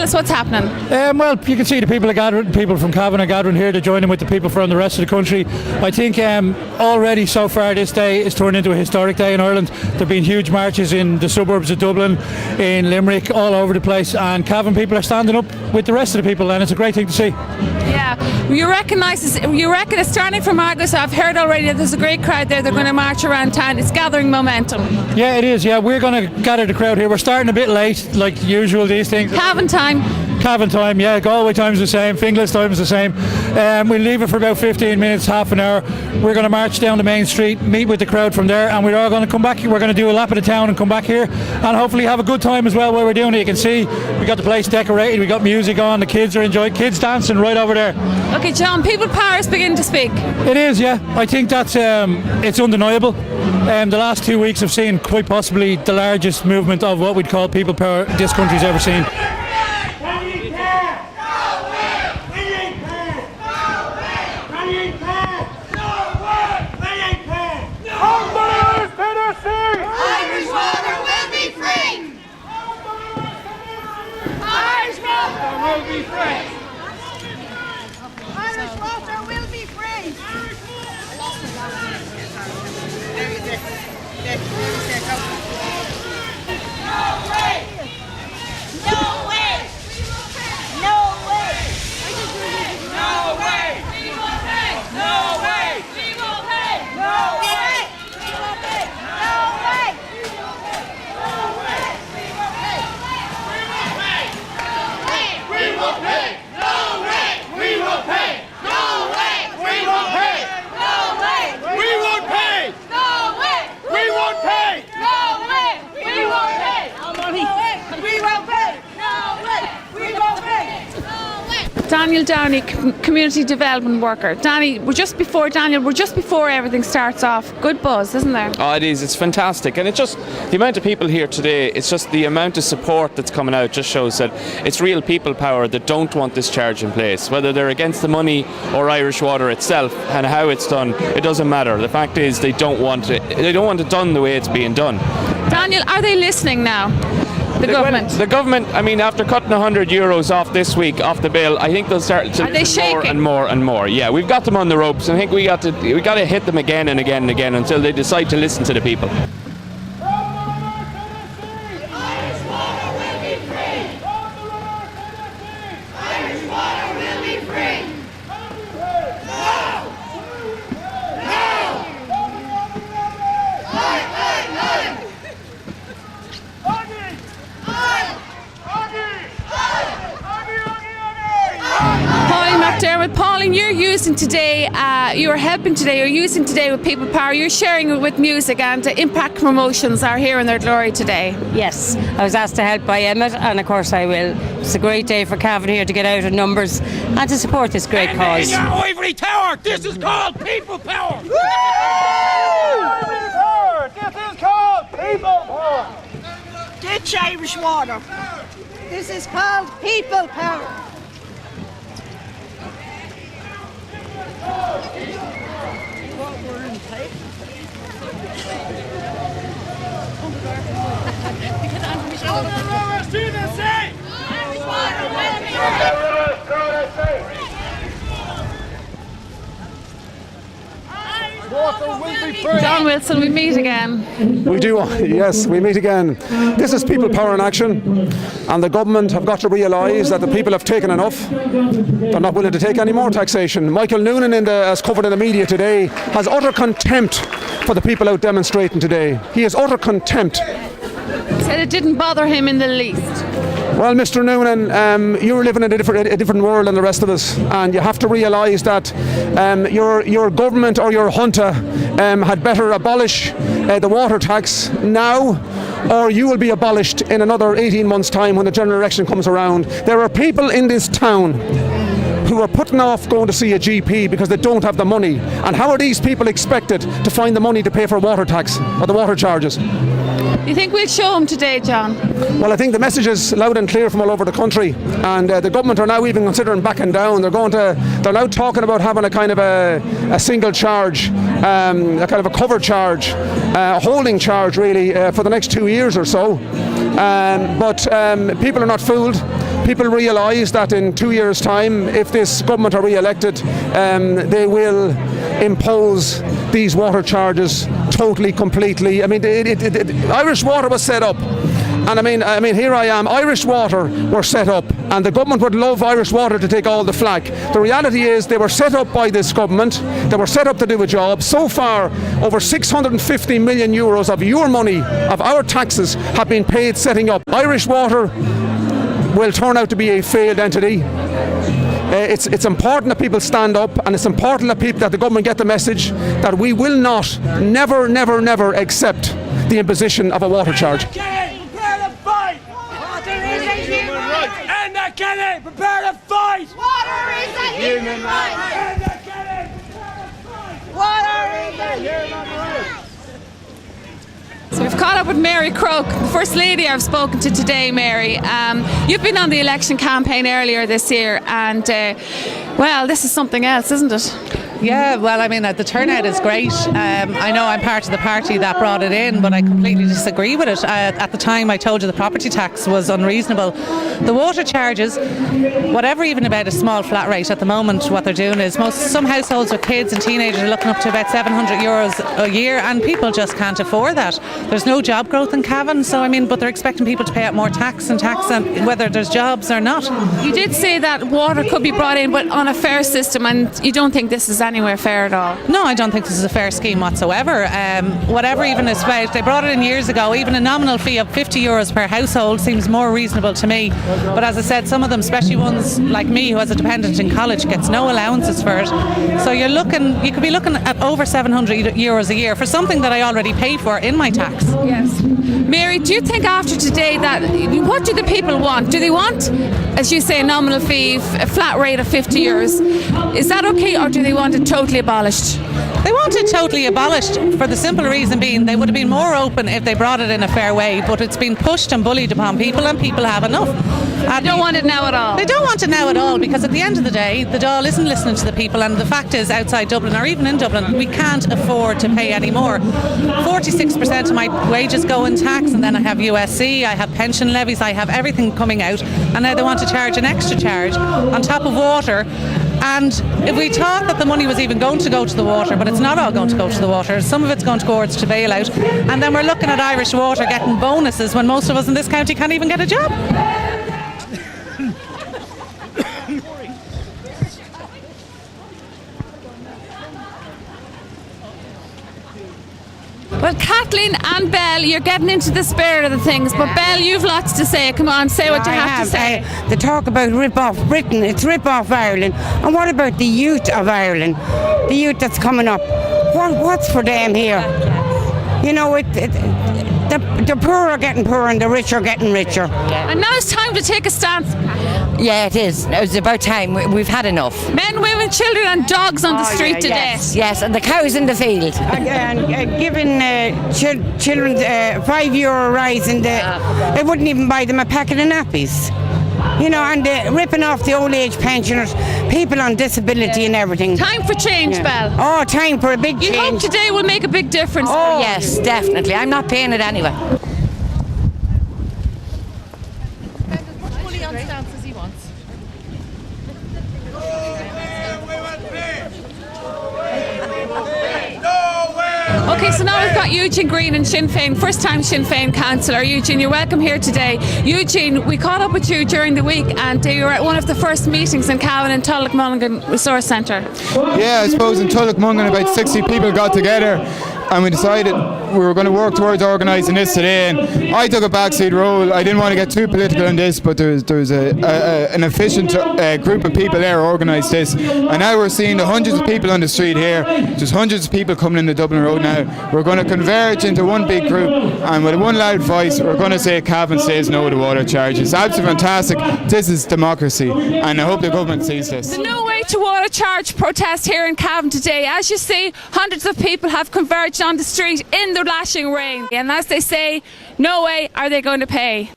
tell us what's happening. Well, you can see the people from Cavan are gathering here to join in with the people from the rest of the country. I think already so far this day has turned into a historic day in Ireland. There have been huge marches in the suburbs of Dublin, in Limerick, all over the place, and Cavan people are standing up with the rest of the people, and it's a great thing to see. Yeah, you reckon it's starting from Argos. I've heard already that there's a great crowd there. They're going to march around town. It's gathering momentum. Yeah, it is. Yeah, we're going to gather the crowd here. We're starting a bit late, like usual these things. Cavan time, yeah. Galway time's the same. Finglas time's the same. We'll leave it for about 15 minutes, half an hour. We're going to march down the main street, meet with the crowd from there, and we're all going to come back. We're going to do a lap of the town and come back here, and hopefully have a good time as well while we're doing it. You can see we got the place decorated. We got music on. The kids are enjoying. Kids dancing right over there. Okay, John. People power is beginning to speak. It is, yeah. I think that's it's undeniable. The last 2 weeks have seen quite possibly the largest movement of what we'd call people power this country's ever seen. Daniel Downey, community development worker. Danny, we're just before everything starts off. Good buzz, isn't there? Oh, it is. It's fantastic, and it's just the amount of people here today. It's just the amount of support that's coming out just shows that it's real people power that don't want this charge in place. Whether they're against the money or Irish Water itself and how it's done, it doesn't matter. The fact is they don't want it. They don't want it done the way it's being done. Daniel, are they listening now? The government. The government, I mean, after cutting €100 off this week, off the bill, I think they'll start to listen more and more and more. Yeah, we've got them on the ropes, and I think we got to hit them again and again and again until they decide to listen to the people. Pauline, you're using today, you're using today with People Power, you're sharing it with music, and Impact Promotions are here in their glory today. Yes, I was asked to help by Emmett, and of course I will. It's a great day for Cavan here to get out in numbers and to support this great cause. In your ivory tower, this is called People Power! This is called People Power! Ditch Irish Water. This is called People Power. John Wilson, we meet again. We do, yes, we meet again. This is People Power in action, and the government have got to realise that the people have taken enough. They're not willing to take any more taxation. Michael Noonan, as covered in the media today, has utter contempt for the people out demonstrating today. He has utter contempt. He said it didn't bother him in the least. Well, Mr. Noonan, you're living in a different world than the rest of us, and you have to realise that your government or your junta had better abolish the water tax now, or you will be abolished in another 18 months' time when the general election comes around. There are people in this town who are putting off going to see a GP because they don't have the money. And how are these people expected to find the money to pay for water tax or the water charges? You think we'll show them today, John? Well, I think the message is loud and clear from all over the country, and the government are now even considering backing down. They're now talking about having a kind of a single charge, a kind of a cover charge, a holding charge really for the next 2 years or so. But people are not fooled. People realise that in 2 years' time, if this government are re-elected, they will impose these water charges totally, completely. I mean, Irish Water was set up. And I mean, here I am. Irish Water were set up, and the government would love Irish Water to take all the flack. The reality is, they were set up by this government. They were set up to do a job. So far, over 650 million euros of your money, of our taxes, have been paid setting up. Irish Water will turn out to be a failed entity. It's important that people stand up, and it's important that the government get the message that we will not, never, never, never accept the imposition of a water charge. Kenny, prepare to fight! Water is a human right! Water is a human right! So we've caught up with Mary Croke, the First Lady I've spoken to today, Mary. You've been on the election campaign earlier this year, and well, this is something else, isn't it? Yeah, well, I mean, the turnout is great. I know I'm part of the party that brought it in, but I completely disagree with it. At the time, I told you the property tax was unreasonable. The water charges, whatever even about a small flat rate at the moment, what they're doing is some households with kids and teenagers are looking up to about €700 a year, and people just can't afford that. There's no job growth in Cavan, so I mean, but they're expecting people to pay out more tax, and whether there's jobs or not. You did say that water could be brought in, but on a fair system, and you don't think this is anywhere fair at all? No, I don't think this is a fair scheme whatsoever. Whatever even is about, they brought it in years ago. Even a nominal fee of €50 per household seems more reasonable to me. But as I said, some of them, especially ones like me who has a dependent in college, gets no allowances for it. So you could be looking at over €700 a year for something that I already pay for in my tax. Yes. Mary, do you think after today what do the people want? Do they want, as you say, a nominal fee, a flat rate of €50? Is that okay, or do they want it totally abolished? They want it totally abolished for the simple reason being they would have been more open if they brought it in a fair way, but it's been pushed and bullied upon people, and people have enough. They don't want it now at all? They don't want it now at all, because at the end of the day, the Dáil isn't listening to the people, and the fact is, outside Dublin, or even in Dublin, we can't afford to pay any more. 46% of my wages go in tax, and then I have USC, I have pension levies, I have everything coming out, and now they want to charge an extra charge on top of water. And if we thought that the money was even going to go to the water, but it's not all going to go to the water, some of it's going towards to bailout, and then we're looking at Irish Water getting bonuses when most of us in this county can't even get a job. Well, Kathleen and Belle, you're getting into the spirit of the things, but Belle, you've lots to say. Come on, say what you have to say. They talk about rip off Britain, it's rip off Ireland. And what about the youth of Ireland? The youth that's coming up. What's for them here? You know, the poor are getting poorer and the rich are getting richer. And now it's time to take a stance. Yeah, it is. It's about time. We've had enough. Men, women, children and dogs on the street today. Yes, and the cows in the field. Giving children €5 rise in they wouldn't even buy them a packet of nappies. You know, and ripping off the old age pensioners, people on disability and everything. Time for change, Belle. Oh, time for a big change. You hope today will make a big difference. Oh, yes, definitely. I'm not paying it anyway. Okay, so now we've got Eugene Green and Sinn Féin, first time Sinn Féin councillor. Eugene, you're welcome here today. Eugene, we caught up with you during the week, and you were at one of the first meetings in Cavan and Tullochmulligan Resource Centre. Yeah, I suppose in Tullochmulligan about 60 people got together, and we decided we were going to work towards organising this today, and I took a backseat role. I didn't want to get too political in this, but there was an efficient group of people there who organised this, and now we're seeing the hundreds of people on the street here. There's hundreds of people coming in the Dublin Road now. We're going to converge into one big group, and with one loud voice we're going to say Cavan says no to water charges. Absolutely fantastic. This is democracy, and I hope the government sees this. The No Way to Water Charge protest here in Cavan today. As you see, hundreds of people have converged on the street in the lashing rain, and as they say, no way are they going to pay.